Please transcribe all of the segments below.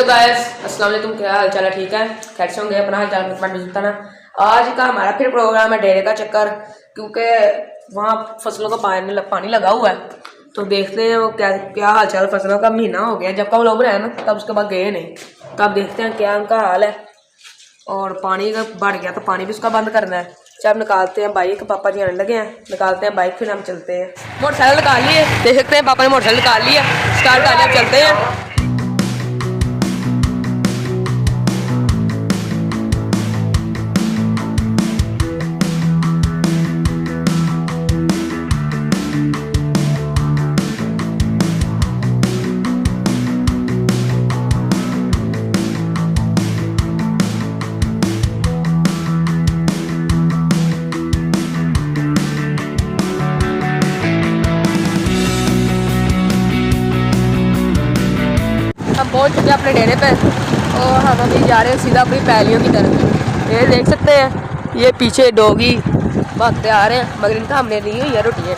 Guys, अस्सलाम वालेकुम। क्या हाल चाल है? ठीक है, खैर से होंगे। अपना हाल चाल बताना। आज का हमारा फिर प्रोग्राम है डेरे का चक्कर, क्योंकि वहाँ फसलों का पानी लगा हुआ है। तो देखते हैं वो क्या हाल चाल। फसलों का महीना हो गया जब का वो लोग बनाया ना, तब उसके बाद गए नहीं। तब देखते हैं क्या उनका हाल है। और पानी का बढ़ गया तो पानी भी उसका बंद करना है। जब निकालते हैं बाइक, पापा जी आने लगे हैं, निकालते हैं बाइक, फिर हम चलते हैं। मोटरसाइकिल निकाल लिए, देख सकते हैं पापा ने मोटरसाइकिल निकाल लिया, स्टार्ट कर लिया, चलते हैं। हम पहुंच चुके हैं अपने डेरे पे और हम अभी जा रहे हैं सीधा अपनी पैलियों की तरफ। ये देख सकते हैं, ये पीछे डोगी भागते आ रहे हैं, मगर इनका हमने ली हुई है रोटी है।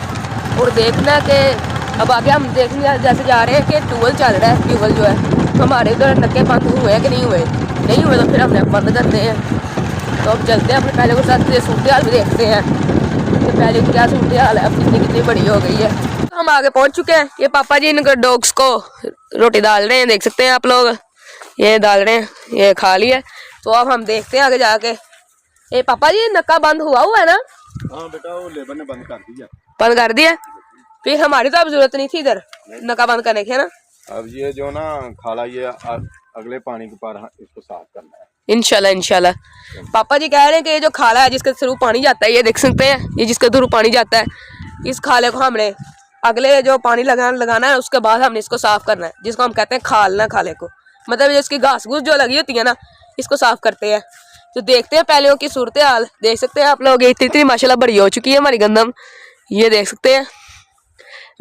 और देखना कि अब आगे हम देखने जैसे जा रहे हैं कि ट्यूबवेल चल रहा है। ट्यूबवेल जो है तो हमारे उधर नक्के बंद हुए हैं कि नहीं हुए, नहीं हुए तो फिर हमने बंद करते हैं। तो अब चलते हैं अपने पहले के साथ, सूरत हाल भी देखते हैं कि पहले की क्या सूरत हाल है, अब कितनी बड़ी हो गई है। हम आगे पहुंच चुके हैं। ये पापा जी इनके डॉग्स को रोटी डाल रहे हैं, देख सकते हैं आप लोग, ये डाल रहे हैं, ये खा लिया। तो अब हम देखते हैं आगे जाके। ये पापा जी नक्का बंद हुआ है ना? हाँ बेटा, वो लेबर ने बंद कर दिया। बंद कर दिया? फिर हमारी तो अब जरूरत नहीं थी इधर नक्का बंद करने की, है ना? अब ये जो ना खाला, ये अगले पानी के पार इसको साफ करना है इंशाल्लाह इंशाल्लाह। पापा जी कह रहे हैं कि ये जो खाला है जिसके थ्रू पानी जाता है, ये देख सकते हैं, ये जिसके थ्रू पानी जाता है, इस खाले को हमने अगले जो पानी लगाना है उसके बाद हमने इसको साफ करना है, जिसको हम कहते हैं खालना। खाले को मतलब इसकी घास घूस जो लगी होती है ना, इसको साफ करते हैं। तो देखते हैं पहले की सूरत हाल। देख सकते हैं आप लोग, इतनी माशाल्लाह बड़ी हो चुकी है हमारी गंदम, ये देख सकते हैं।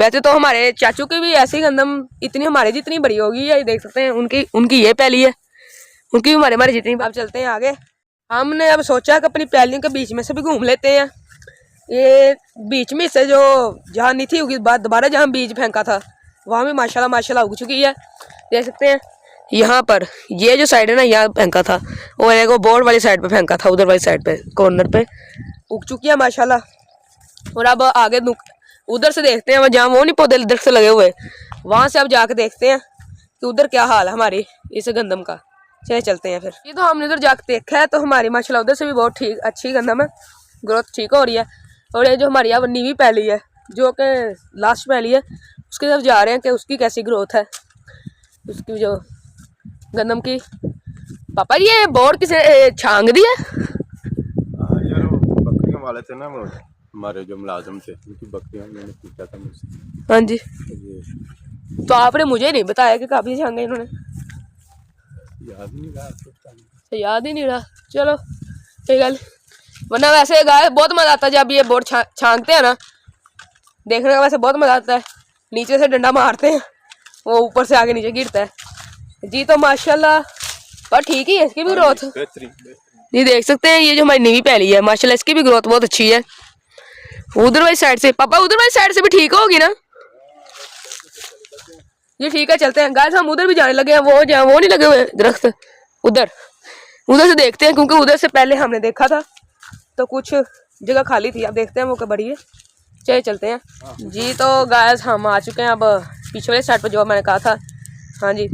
वैसे तो हमारे चाचू की भी ऐसी गंदम इतनी हमारे जितनी बड़ी होगी, ये देख सकते हैं। उनकी ये पैली है, उनकी भी हमारे जितनी। अब चलते हैं आगे। हमने अब सोचा कि अपनी पैलियों के बीच में से भी घूम लेते हैं। ये बीच में से जो जहाँ नहीं थी उसके बाद दोबारा जहाँ बीज फेंका था वहाँ भी माशाल्लाह माशाल्लाह उग चुकी है, देख सकते हैं। यहाँ पर ये जो साइड है ना, यहाँ फेंका था, और एक वो बोर्ड वाली साइड पे फेंका था, उधर वाली साइड पे कॉर्नर पे उग चुकी है माशाल्लाह। और अब आगे उधर से देखते हैं, जहाँ वो नहीं पौधे दरख्त से लगे हुए, वहाँ से अब जाके देखते हैं कि उधर क्या हाल है हमारी इस गंदम का। चले चलते हैं फिर। ये तो हमने उधर जाके देखा है, तो हमारी माशाल्लाह उधर से भी बहुत ठीक अच्छी गंदम है, ग्रोथ ठीक हो रही है। और ये जो हमारी अब नीवी पैली है, जो कि लास्ट पैली है, उसके तरफ जा रहे हैं कि उसकी कैसी ग्रोथ है, उसकी जो गंदम की। पापा ये बोर्ड किसे छांग दी है? ये बकरियों वाले थे ना, वो हमारे जो मुलाजिम थे, उनकी बकरियां मैंने पूछा था मुझसे। हाँ जी, तो आपने मुझे नहीं बताया कि काफी छांगे इन्होंने? याद नहीं रहा, तो याद ही नहीं रहा। चलो कोई गल, वरना वैसे गाय बहुत मजा आता है जब ये बोर्ड छांगते हैं ना, देखने का वैसे बहुत मजा आता है। नीचे से डंडा मारते हैं, वो ऊपर से आगे नीचे गिरता है जी। तो माशाल्लाह पर ठीक ही है इसकी भी ग्रोथ, जी देख सकते हैं। ये जो हमारी नीवी पैली है माशाल्लाह, इसकी भी ग्रोथ बहुत अच्छी है। उधर वाली साइड से पापा, उधर वाली साइड से भी ठीक होगी ना जी? ठीक है, चलते हैं गाइस। हम उधर भी जाने लगे हैं, वो जहाँ वो नहीं लगे हुए दरख्त, उधर से देखते हैं, क्योंकि उधर से पहले हमने देखा था तो कुछ जगह खाली थी। अब देखते हैं वो क्या बड़ी है। चले चलते हैं जी। तो गाइस हम आ चुके हैं अब पीछे वाले साइड पर, जो मैंने कहा था। हाँ जी,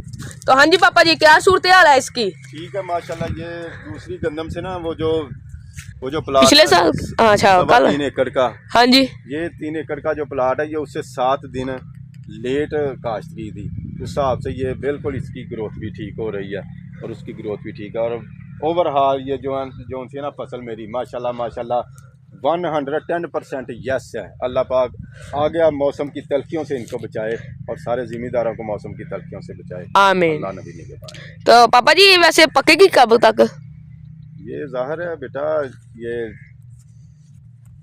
तो हाँ जी पापा जी, क्या सूरत हाल है इसकी? ठीक है माशाल्लाह। ये दूसरी गंदम से ना, वो जो प्लाट पिछले साल, अच्छा कल 3 एकड़ का, हाँ जी, ये 3 एकड़ का जो प्लाट है, ये उससे 7 दिन लेट काश्त की थी। उस हिसाब से ये बिल्कुल इसकी ग्रोथ भी ठीक हो रही है और उसकी ग्रोथ भी ठीक है। और ओवरऑल ये जो थी ना फसल मेरी माशाल्लाह माशाल्लाह 110% यस है। अल्लाह पाक आगे मौसम की तलखियों से इनको बचाए और सारे जिम्मेदारों को मौसम की तलखियों से बचाए, आमीन। अल्लाह नबी ने कहा। तो पापा जी वैसे पकेगी कब तक? ये जाहिर है बेटा, ये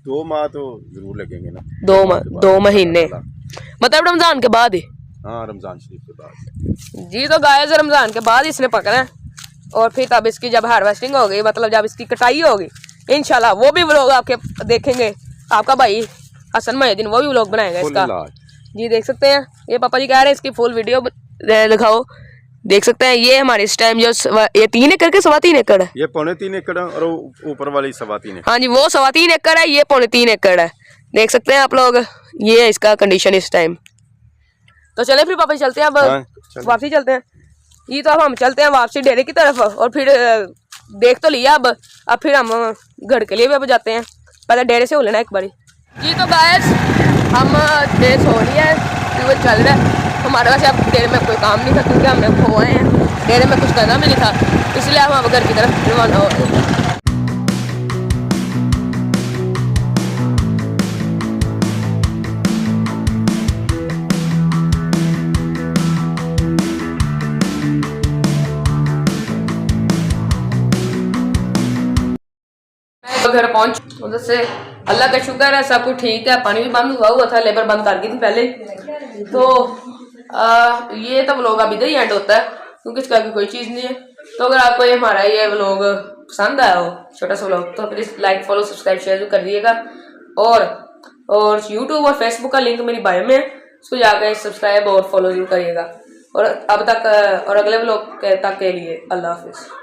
2 माह तो जरूर लगेंगे ना। 2 महीने, मतलब रमजान के बाद ही? हाँ, रमजान शरीफ के बाद जी। तो गाइस रमजान के बाद इसने पकड़ा है, और फिर तब इसकी जब हार्वेस्टिंग होगी, मतलब जब इसकी कटाई होगी इंशाल्लाह, वो भी व्लॉग आपके देखेंगे। आपका भाई हसन मुहिद्दीन वो भी व्लॉग बनाएगा इसका जी। देख सकते हैं, ये पापा जी कह रहे हैं इसकी फुल वीडियो दिखाओ, देख सकते हैं ये हमारे इस टाइम जो ये 3 एकड़ के 3.25 एकड़ है। ये 3.25 एकड़ है और ऊपर वाली 3.25 है। हाँ जी, वो 3.25 एकड़ है, ये 3.25 एकड़ है। देख सकते हैं आप लोग, ये है इसका कंडीशन इस टाइम। तो चले फिर पापा चलते हैं अब, वापसी चलते हैं। ये तो अब हम चलते हैं वापसी डेरे की तरफ, और फिर देख तो लिया अब फिर हम घर के लिए भी अब जाते हैं। पहले डेरे से हो लेना एक बारी। जी तो गाइस हम डेरे से हो लिया है, फिर वो चल रहा है। हमारे पास अब डेरे में कोई काम नहीं था क्योंकि हमने खोए हैं, डेरे में कुछ करना भी नहीं था, इसलिए हम अब घर की तरफ रवाना हो गए। घर पहुंच, उधर से अल्लाह का शुक्र है सब कुछ ठीक है। पानी भी बंद हुआ था, लेबर बंद कर गई थी पहले। तो ये तो व्लॉग अब इधर ही एंड होता है क्योंकि इसका भी कोई चीज़ नहीं है। तो अगर आपको ये हमारा ये व्लॉग पसंद आया हो, छोटा सा व्लॉग, तो please like follow subscribe share भी कर दिएगा। और यूट्यूब और फेसबुक का लिंक मेरी बायो में है, उसको जाकर सब्सक्राइब और फॉलो जरूर करिएगा। और अब तक और अगले व्लॉग तक के लिए अल्लाह हाफिज़।